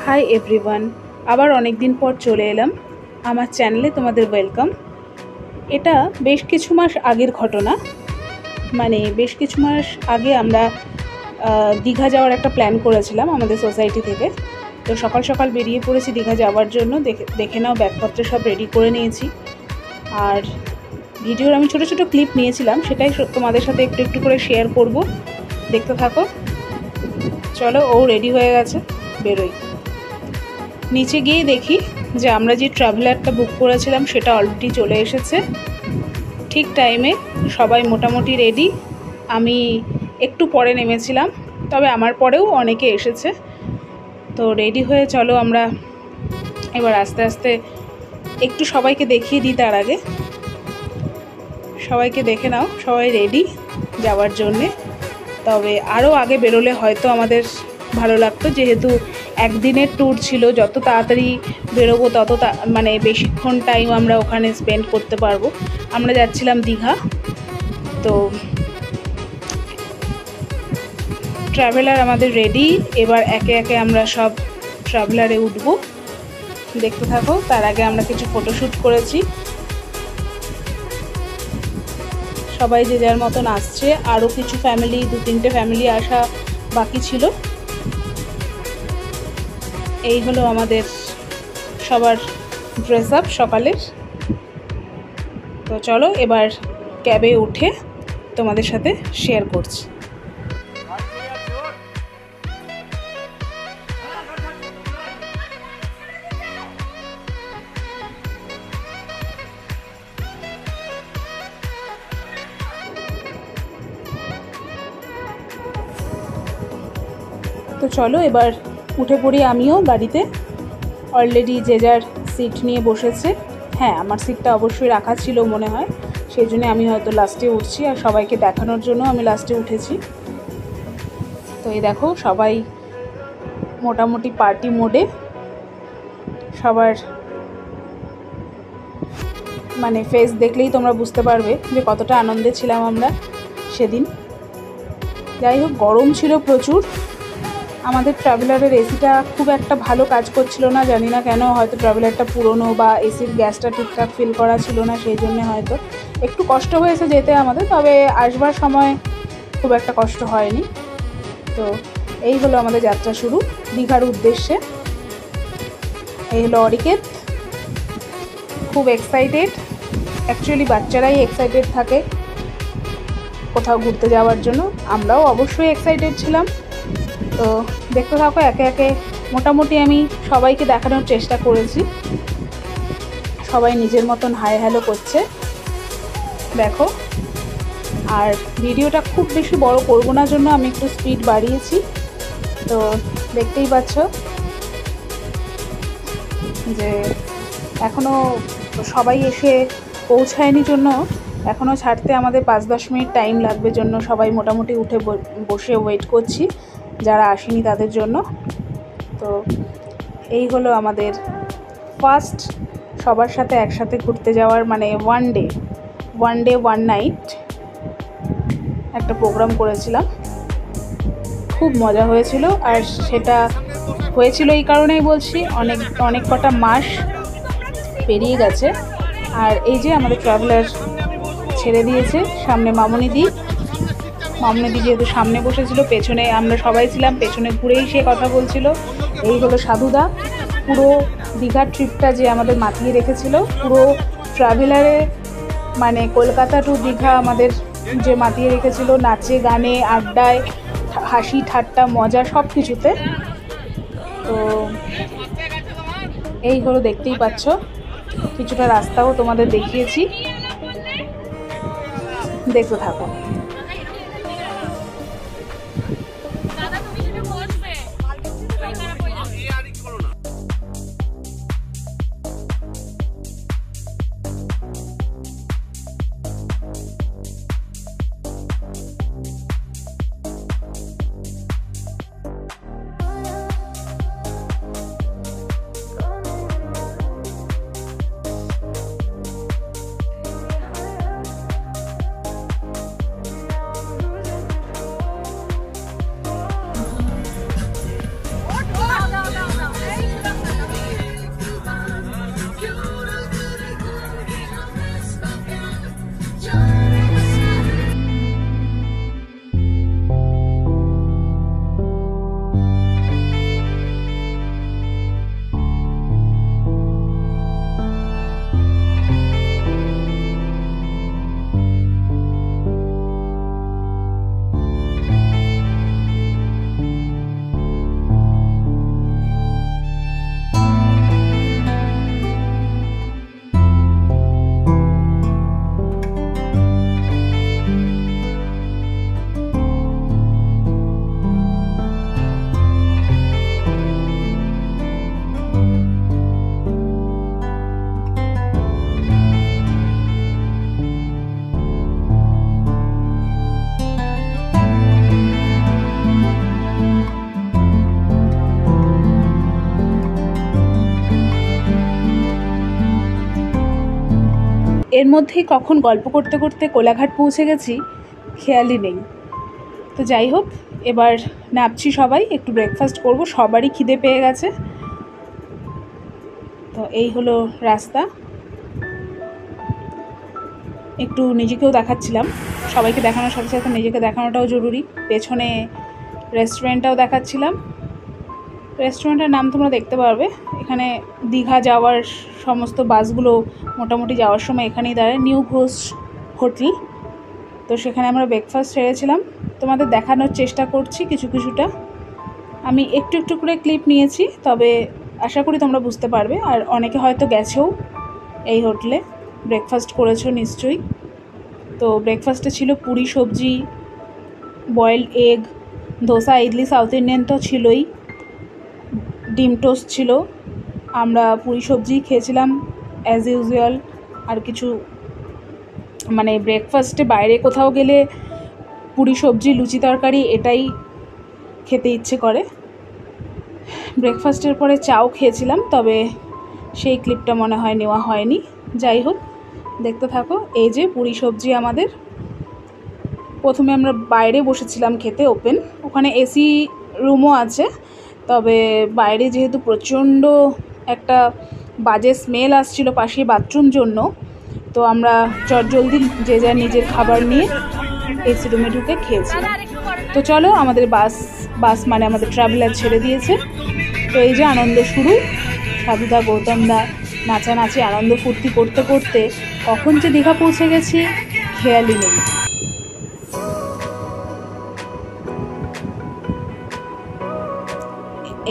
Hi everyone, আবার অনেক দিন পর চলে এলাম আমার চ্যানেলে। তোমাদের ওয়েলকাম। এটা বেশ কিছু মাস আগের ঘটনা, মানে বেশ কিছু মাস আগে আমরা দীঘা যাওয়ার একটা প্ল্যান করেছিলাম আমাদের সোসাইটি থেকে। তো সকাল সকাল বেরিয়ে পড়েছি দীঘা যাওয়ার জন্য। দেখে নাও, ব্যাগপত্র সব রেডি করে নিয়েছি। আর ভিডিওর আমি ছোটো ছোটো ক্লিপ নিয়েছিলাম, সেটাই তোমাদের সাথে একটু একটু করে শেয়ার করব। দেখতে থাকো। চলো, ও রেডি হয়ে গেছে, বেরোই। নিচে গিয়ে দেখি যে আমরা যে ট্রাভেলারটা বুক করেছিলাম সেটা অলরেডি চলে এসেছে ঠিক টাইমে। সবাই মোটামুটি রেডি। আমি একটু পরে নেমেছিলাম, তবে আমার পরেও অনেকে এসেছে। তো রেডি হয়ে চলো আমরা এবার আস্তে আস্তে একটু সবাইকে দেখিয়ে দিই। তার আগে সবাইকে দেখে নাও, সবাই রেডি যাওয়ার জন্যে। তবে আরও আগে বেরোলে হয়তো আমাদের ভালো লাগতো, যেহেতু একদিনের ট্যুর ছিল। যত তাড়াতাড়ি বেরোবো তত মানে বেশিক্ষণ টাইম আমরা ওখানে স্পেন্ড করতে পারবো। আমরা যাচ্ছিলাম দীঘা। তো ট্রাভেলার আমাদের রেডি। এবার একে একে আমরা সব ট্রাভেলারে উঠবো, দেখতে থাকো। তার আগে আমরা কিছু ফটোশ্যুট করেছি। সবাই যে যার মতন আসছে, আরও কিছু ফ্যামিলি, 2-3টে ফ্যামিলি আসা বাকি ছিল। এই হলো আমাদের সবার ড্রেস আপ সকালের। তো চলো এবার ক্যাবে উঠে তোমাদের সাথে শেয়ার করছি। তো চলো এবার উঠে পড়ি আমিও গাড়িতে। অলরেডি যে যার সিট নিয়ে বসেছে। হ্যাঁ, আমার সিটটা অবশ্যই রাখা ছিল মনে হয়, সেই জন্য আমি হয়তো লাস্টে উঠছি, আর সবাইকে দেখানোর জন্য আমি লাস্টে উঠেছি। তো এই দেখো, সবাই মোটামুটি পার্টি মোডে। সবার মানে ফেস দেখলেই তোমরা বুঝতে পারবে যে কতটা আনন্দে ছিলাম আমরা সেদিন। যাই হোক, গরম ছিল প্রচুর। আমাদের ট্রাভেলারের এসিটা খুব একটা ভালো কাজ করছিল না, জানি না কেন। হয়তো ট্রাভেলারটা পুরনো বা এসির গ্যাসটা ঠিকঠাক ফিল করা ছিল না, সেই জন্য হয়তো একটু কষ্ট হয়েছে যেতে আমাদের। তবে আসবার সময় খুব একটা কষ্ট হয়নি। তো এই হলো আমাদের যাত্রা শুরু দীঘার উদ্দেশ্যে। এই হলো অরিকেত, খুব এক্সাইটেড। অ্যাকচুয়ালি বাচ্চারাই এক্সাইটেড থাকে কোথাও ঘুরতে যাওয়ার জন্য। আমরাও অবশ্যই এক্সাইটেড ছিলাম। তো দেখতে থাকো একে একে। মোটামুটি আমি সবাইকে দেখানোর চেষ্টা করেছি। সবাই নিজের মতন হাই হ্যালো করছে, দেখো। আর ভিডিওটা খুব বেশি বড় করব না জন্য আমি একটু স্পিড বাড়িয়েছি। তো দেখতেই পাচ্ছ যে এখনও সবাই এসে পৌঁছায়নি জন্য এখনও ছাড়তে আমাদের 5-10 মিনিট টাইম লাগবে জন্য সবাই মোটামুটি উঠে বসে ওয়েট করছি যারা আসেনি তাদের জন্য। তো এই হলো আমাদের ফার্স্ট সবার সাথে একসাথে ঘুরতে যাওয়ার, মানে ওয়ান ডে ওয়ান নাইট একটা প্রোগ্রাম করেছিলাম। খুব মজা হয়েছিল। আর সেটা হয়েছিল এই কারণেই বলছি, অনেক কটা মাস পেরিয়ে গেছে। আর এই যে আমাদের ট্রাভেলার ছেড়ে দিয়েছে সামনে মামুনিদি যেহেতু সামনে বসেছিল, পেছনে আমরা সবাই ছিলাম, পেছনে ঘুরেই সে কথা বলছিল। এই হলো সাধুদা, পুরো দীঘার ট্রিপটা যে আমাদের মাতিয়ে রেখেছিল, পুরো ট্রাভেলারে, মানে কলকাতা টু দীঘা আমাদের যে মাতিয়ে রেখেছিল, নাচে গানে আড্ডায় হাসি ঠাট্টা মজা সব কিছুতে। তো এই হলো, দেখতেই পাচ্ছ কিছুটা রাস্তাও তোমাদের দেখিয়েছি, দেখতে থাকো। এর মধ্যেই কখন গল্প করতে করতে কোলাঘাট পৌঁছে গেছি খেয়ালই নেই। তো যাই হোক, এবার নামছি সবাই, একটু ব্রেকফাস্ট করব, সবারই খিদে পেয়ে গেছে। তো এই হলো রাস্তা। একটু নিজেকেও দেখাচ্ছিলাম, সবাইকে দেখানোর সাথে সাথে নিজেকে দেখানোটাও জরুরি। পেছনে রেস্টুরেন্টটাও দেখাচ্ছিলাম। রেস্টুরেন্টের নাম তোমরা দেখতে পারবে। এখানে দীঘা যাওয়ার সমস্ত বাসগুলো মোটামুটি যাওয়ার সময় এখানেই দাঁড়ায়, নিউ ঘোষ হোটেল। তো সেখানে আমরা ব্রেকফাস্ট সেরেছিলাম, তোমাদের দেখানোর চেষ্টা করছি কিছুটা। আমি একটু একটু করে ক্লিপ নিয়েছি, তবে আশা করি তোমরা বুঝতে পারবে। আর অনেকে হয়তো গেছেও এই হোটেলে, ব্রেকফাস্ট করেছো নিশ্চয়ই। তো ব্রেকফাস্টে ছিল পুরি সবজি, boiled egg, dosa, idli, south Indian তো ছিলই, ডিম টোস্ট ছিল। আমরা পুরি সবজি খেয়েছিলাম অ্যাজ ইউজুয়াল। আর কিছু মানে ব্রেকফাস্টে বাইরে কোথাও গেলে পুরি সবজি, লুচি তরকারি এটাই খেতে ইচ্ছে করে। ব্রেকফাস্টের পরে চাও খেয়েছিলাম, তবে সেই ক্লিপটা মনে হয় নেওয়া হয়নি। যাই হোক, দেখতে থাকো। এই যে পুরি সবজি আমাদের। প্রথমে আমরা বাইরে বসেছিলাম খেতে, ওপেন, ওখানে এসি রুমও আছে, তবে বাইরে যেহেতু প্রচণ্ড একটা বাজে স্মেল আসছিল পাশে বাথরুম জন্য, তো আমরা চটজলদি যে যার নিজের খাবার নিয়ে এসি রুমে ঢুকে খেয়েছিলাম। তো চলো, আমাদের বাস মানে আমাদের ট্রাভেলার ছেড়ে দিয়েছে। তো এই যে আনন্দ শুরু, সাধুদা, গৌতমদা নাচানাচি আনন্দ ফুর্তি করতে করতে কখন যে দীঘা পৌঁছে গেছি খেয়ালই নেই।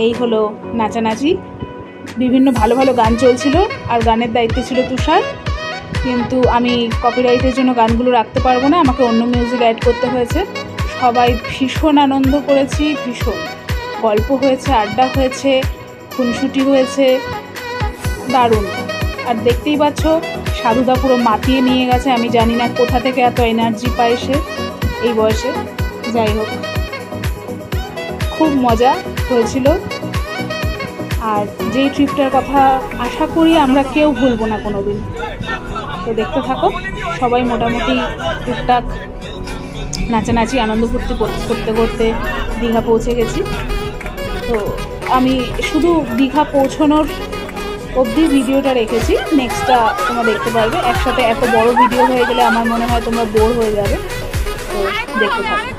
এই হলো নাচানাচি, বিভিন্ন ভালো ভালো গান চলছিল, আর গানের দায়িত্বে ছিল তুষার। কিন্তু আমি কপিরাইটের জন্য গানগুলো রাখতে পারবো না, আমাকে অন্য মিউজিক অ্যাড করতে হয়েছে। সবাই ভীষণ আনন্দ করেছি, ভীষণ গল্প হয়েছে, আড্ডা হয়েছে, খুনসুটি হয়েছে, দারুণ। আর দেখতেই পাচ্ছ সাধুদা পুরো মাতিয়ে নিয়ে গেছে, আমি জানি না কোথা থেকে এত এনার্জি পায় সে এই বয়সে। যাই হোক, খুব মজা হয়েছিল। আর যেই ট্রিপটার কথা আশা করি আমরা কেউ ভুলবো না কোনো দিন। তো দেখতে থাকো, সবাই মোটামুটি টুকটাক নাচানাচি আনন্দ ফুর্তি করতে করতে দীঘা পৌঁছে গেছি। তো আমি শুধু দীঘা পৌঁছানোর অবধি ভিডিওটা রেখেছি, নেক্সটটা তোমরা দেখতে পারবে। একসাথে এত বড় ভিডিও হয়ে গেলে আমার মনে হয় তোমরা বোর হয়ে যাবে। তো দেখতে থাকো।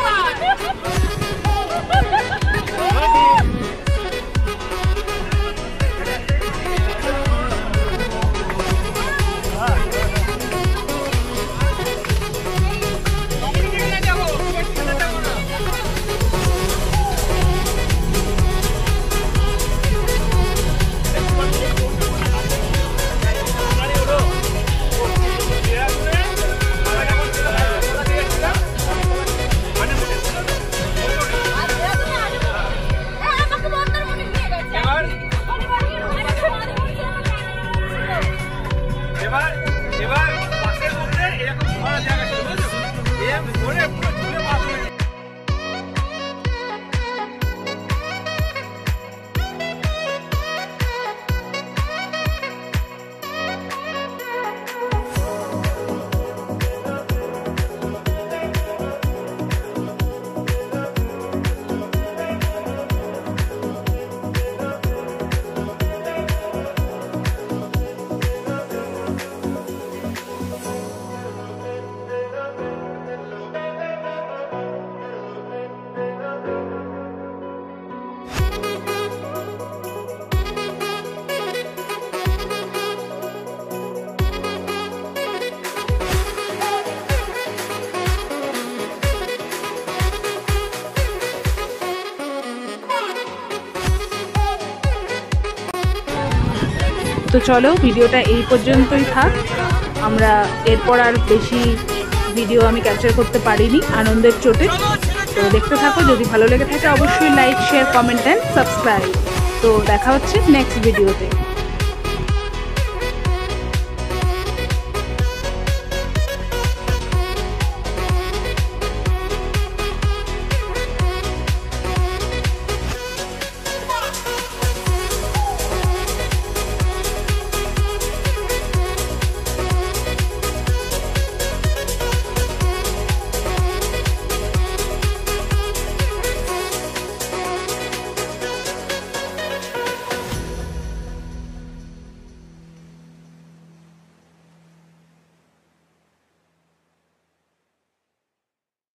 তো চলো, ভিডিওটা এই পর্যন্তই থাক। আমরা এরপর আর বেশি ভিডিও আমি ক্যাপচার করতে পারিনি আনন্দের চোটে। তো দেখতে থাকো, যদি ভালো লেগে থাকে অবশ্যই like, share, comment and subscribe. তো দেখা হচ্ছে নেক্সট ভিডিওতে।